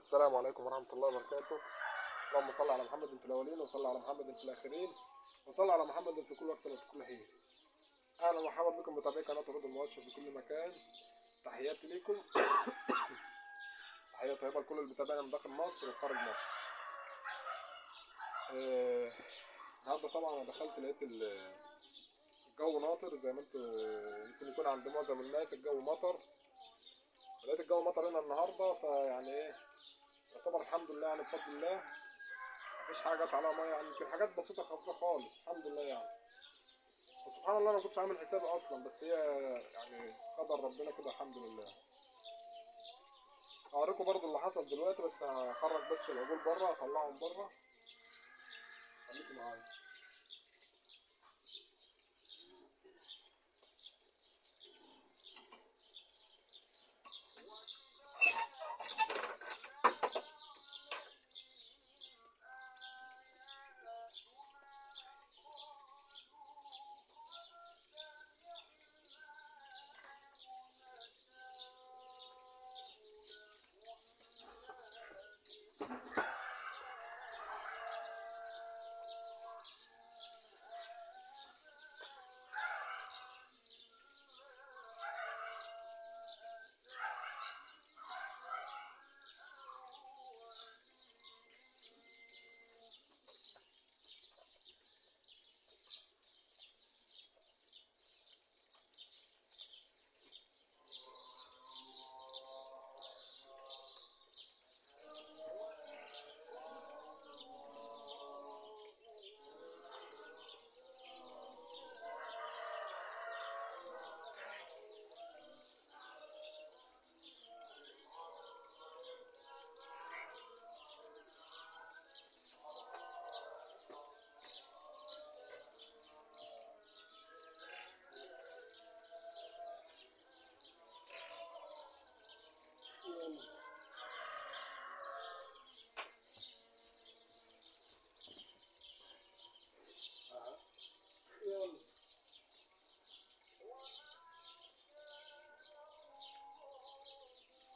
السلام عليكم ورحمة الله وبركاته. اللهم صل على محمد في الأولين وصل على محمد في الآخرين وصل على محمد في كل وقت وفي كل حين. أهلا ومرحبا بكم متابعي قناة رود المؤشر في كل مكان. تحياتي ليكم. تحية طيبة لكل اللي بيتابعنا من داخل مصر وخارج مصر. النهارده طبعا أنا دخلت لقيت الجو ناطر زي ما انتوا يمكن يكون عند معظم الناس الجو مطر. لقيت الجو مطر هنا النهارده، فيعني ايه يعتبر الحمد لله يعني بفضل الله مفيش حاجة جت عليها مية، يعني يمكن حاجات بسيطة خفيفة خالص الحمد لله يعني. وسبحان الله أنا مكنتش عامل حسابي أصلا، بس هي يعني قدر ربنا كده الحمد لله. هوريكم برضو اللي حصل دلوقتي، بس هخرج بس العجول بره هطلعهم بره. خليكم معايا.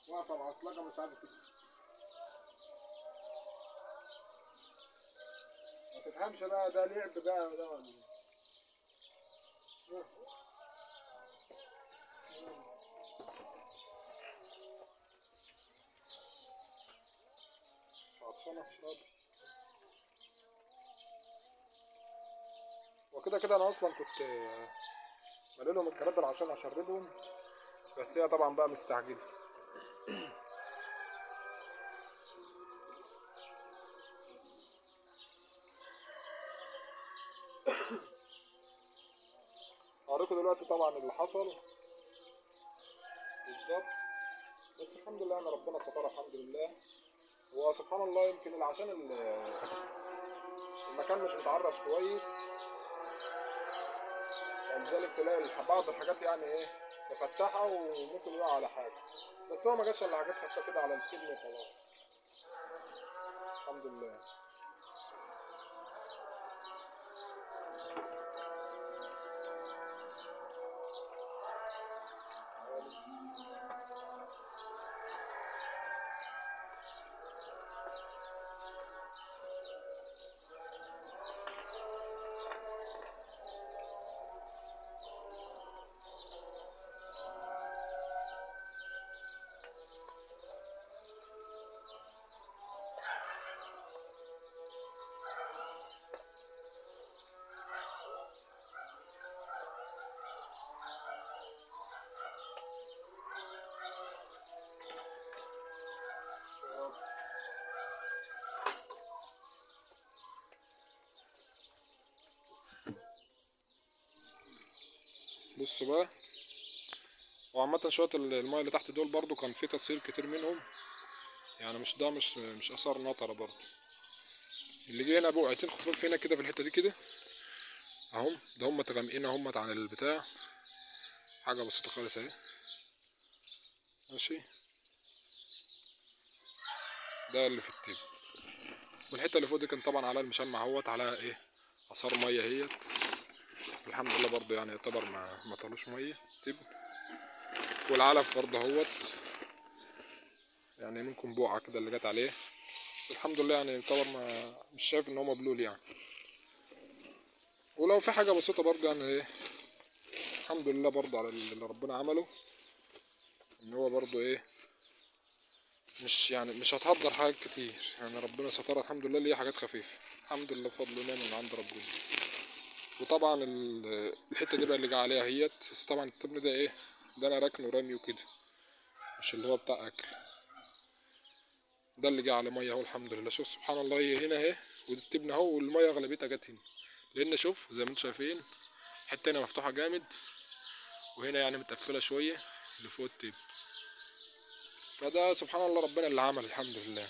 واقفة معصلجة مش عايزة تمشي. ما تفهمش بقى ده لعب بقى ده ولا ايه؟ عطشانة اشرب. وكده كده أنا أصلا كنت مالي لهم الجرادل عشان أشربهم، بس هي طبعا بقى مستعجلة. هوريكم دلوقتي طبعا اللي حصل بالظبط، بس الحمد لله ان ربنا ستر الحمد لله. وسبحان الله يمكن عشان المكان مش متعرش كويس، ولذلك تلاقي بعض الحاجات يعني ايه مفتحة وممكن يقع على حاجة، بس هو ما جاتش الا حاجات خفيفة كده على الكدن وخلاص الحمد لله. بص بقى، وعامة شوية المايه اللي تحت دول برضو كان في تصير كتير منهم، يعني مش ده مش اثار نطرة برضو. اللي جه هنا بقعتين خفاف هنا كده في الحتة دي كده اهم، ده هم غامقين اهم عن البتاع، حاجة بسيطة خالص اهي ماشي. ده اللي في التيب، والحتة اللي فوق دي كان طبعا على المشمع اهوت على ايه اثار مية اهيت، الحمد لله برضو يعني يعتبر ما طالوش مية تيب. والعلف برضه اهوت يعني ممكن بقعة كده اللي جت عليه، بس الحمد لله يعني يعتبر مش شايف ان هو مبلول يعني. ولو في حاجة بسيطة برضه يعني ايه الحمد لله برضه على اللي ربنا عمله، ان هو برضه ايه مش هتهدر حاجات كتير يعني، ربنا سترها الحمد لله، ليه حاجات خفيفة الحمد لله بفضل ونعمة من عند ربنا. وطبعا الحتة دي بقى اللي جه عليها اهيت، بس طبعا التبن ده ايه ده انا راكنه ورامي وكده، مش اللي هو بتاع اكل، ده اللي جه على ميه اهو الحمد لله. شوف سبحان الله، هي هنا اهي ودي التبن اهو، والميه اغلبيتها جت هنا، لان شوف زي ما انتم شايفين حته هنا مفتوحه جامد، وهنا يعني متقفله شويه اللي فوق التبن، فده سبحان الله ربنا اللي عمل الحمد لله.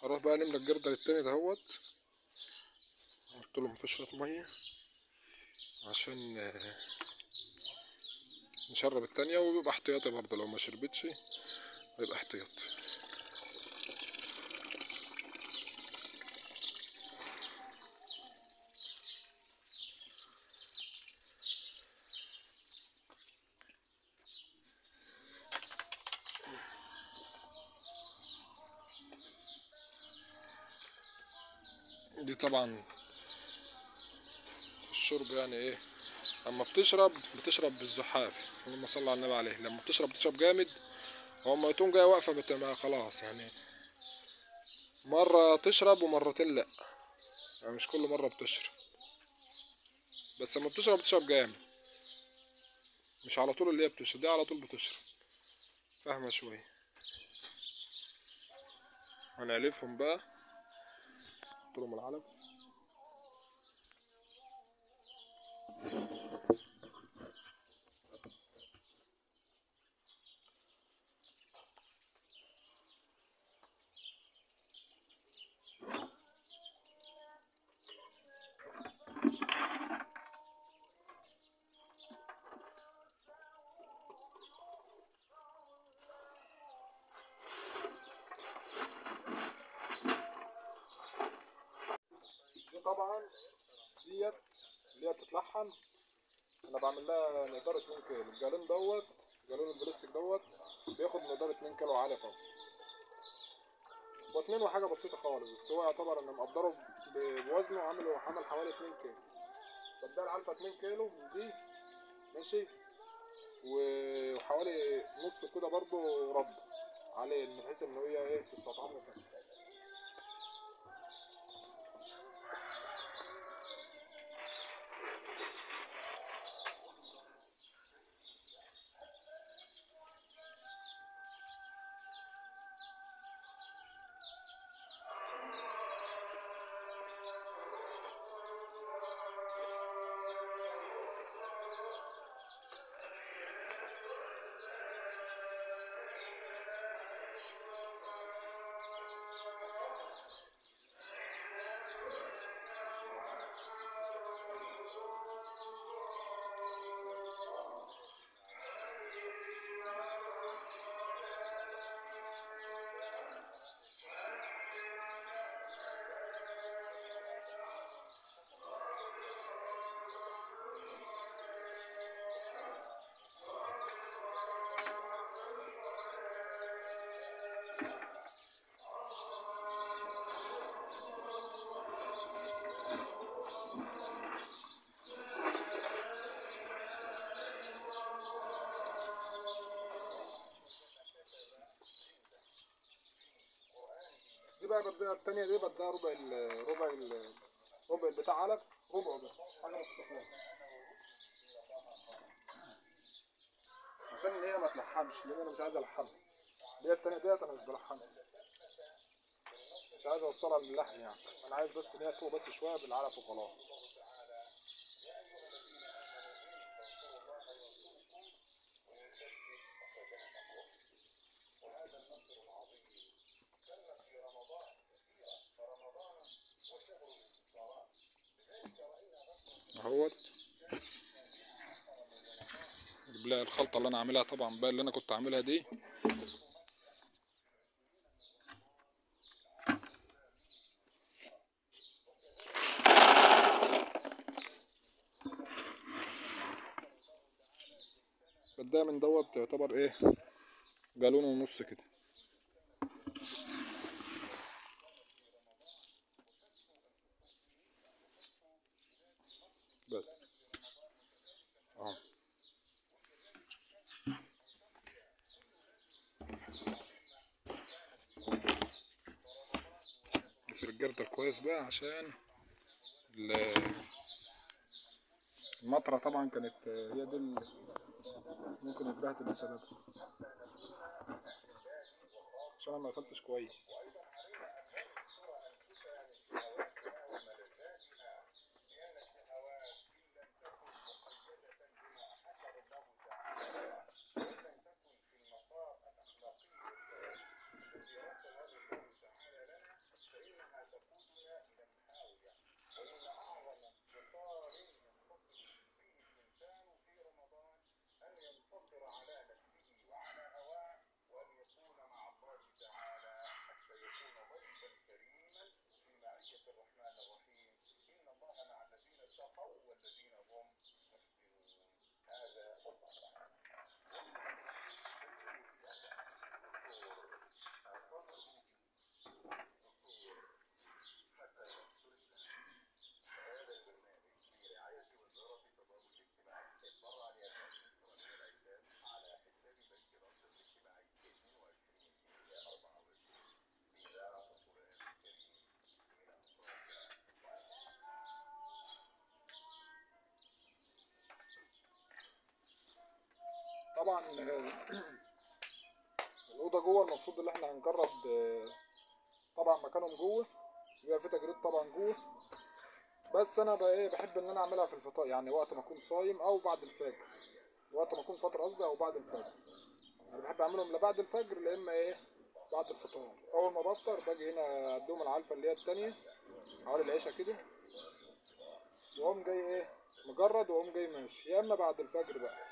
هروح بقى نملى الجردل التاني دهوت، قلت له مفيش شويه ميه عشان نشرب التانية، ويبقى احتياطي برضه لو ما شربتش يبقى احتياط. دي طبعا في الشرب يعني ايه، اما بتشرب بالزحاف، اللهم صل على النبي عليه، لما بتشرب جامد، هو اما تكون جايه واقفه خلاص يعني، مره تشرب ومرتين لا، يعني مش كل مره بتشرب، بس لما بتشرب جامد، مش على طول اللي هي بتشرب دي على طول بتشرب، فاهمه شويه. هنعلفهم بقى، قلت لهم العلف. دي طبعا ديت اللي هي بتتلحم، انا بعمل لها مقدار 2 كيلو، الجالون دوت جالون البلاستيك دوت بياخد مقدار 2 كيلو علف اهو، و2 وحاجه بسيطه خالص، بس هو يعتبر انا مقدره بوزنه، عامل حوالي 2 كيلو، بديها العلفه 2 كيلو من دي ماشي، وحوالي نص كده برضو رد عليه، بحيث ان هي ايه تستطعم كده. دي بقى بديها التانية، دي بديها ربع بتاع علف، ربعه بس، حاجة ما تستخدمش، عشان ان هي ما تلحمش، لان انا مش عايز الحمها، دي التانية ديت انا مش بلحمها، مش عايز اوصلها للحم يعني، انا عايز بس ان هي تفوق بس شوية بالعلف وخلاص. اهوت جيب لها الخلطة اللي انا عاملها طبعا بقى، اللي انا كنت عاملها دي، مبدئيا من دوت يعتبر ايه، جالون ونص كده. بس اهو. نصير الجردل كويس بقى عشان المطرة طبعا كانت هي دي ممكن يتبهدل بسببها، عشان انا ما قفلتش كويس. طبعا الأوضة جوه المفروض إن احنا هنجرد طبعا مكانهم جوه، بيبقى في تجريد طبعا جوه. بس أنا بقى إيه، بحب إن أنا أعملها في الفطار، يعني وقت ما أكون صايم أو بعد الفجر، وقت ما أكون فاطر قصدي أو بعد الفجر. أنا بحب أعملهم لا بعد الفجر لا إما إيه بعد الفطار. أول ما بفطر باجي هنا أديهم العلفة اللي هي التانية حوالي العشاء كده، وأقوم جاي إيه مجرد، وأقوم جاي ماشي، يا إما بعد الفجر بقى.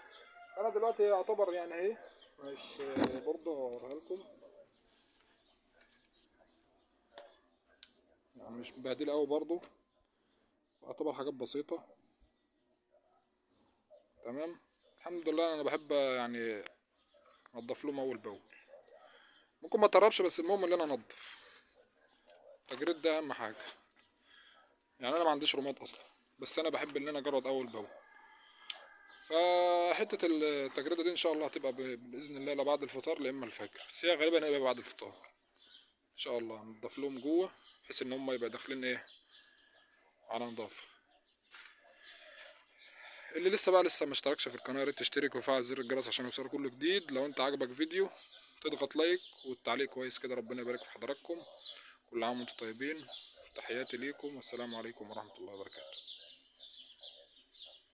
أنا دلوقتي يعتبر يعني إيه مش برضه هوريها لكم، يعني مش مبهدلة أوي برضه، يعتبر حاجات بسيطة. تمام. الحمد لله. أنا بحب يعني أنضف لهم أول بأول، ممكن ما تقربش بس المهم إن أنا أنضف. التجريد ده أهم حاجة. يعني أنا ما عنديش رماد أصلا، بس أنا بحب إن أنا أجرد أول بأول. فحتة التجريدة دي إن شاء الله هتبقى بإذن الله لا بعد الفطار لا إما الفجر، بس هي غالبا هيبقى بعد الفطار إن شاء الله. نضف لهم جوه بحيث إن هم يبقى داخلين إيه على نضافة. اللي لسه ما اشتركش في القناة يا ريت تشترك وفعل زر الجرس عشان يوصلك كل جديد. لو انت عجبك فيديو تضغط لايك والتعليق كويس كده. ربنا يبارك في حضراتكم، كل عام وانتم طيبين. تحياتي ليكم والسلام عليكم ورحمة الله وبركاته.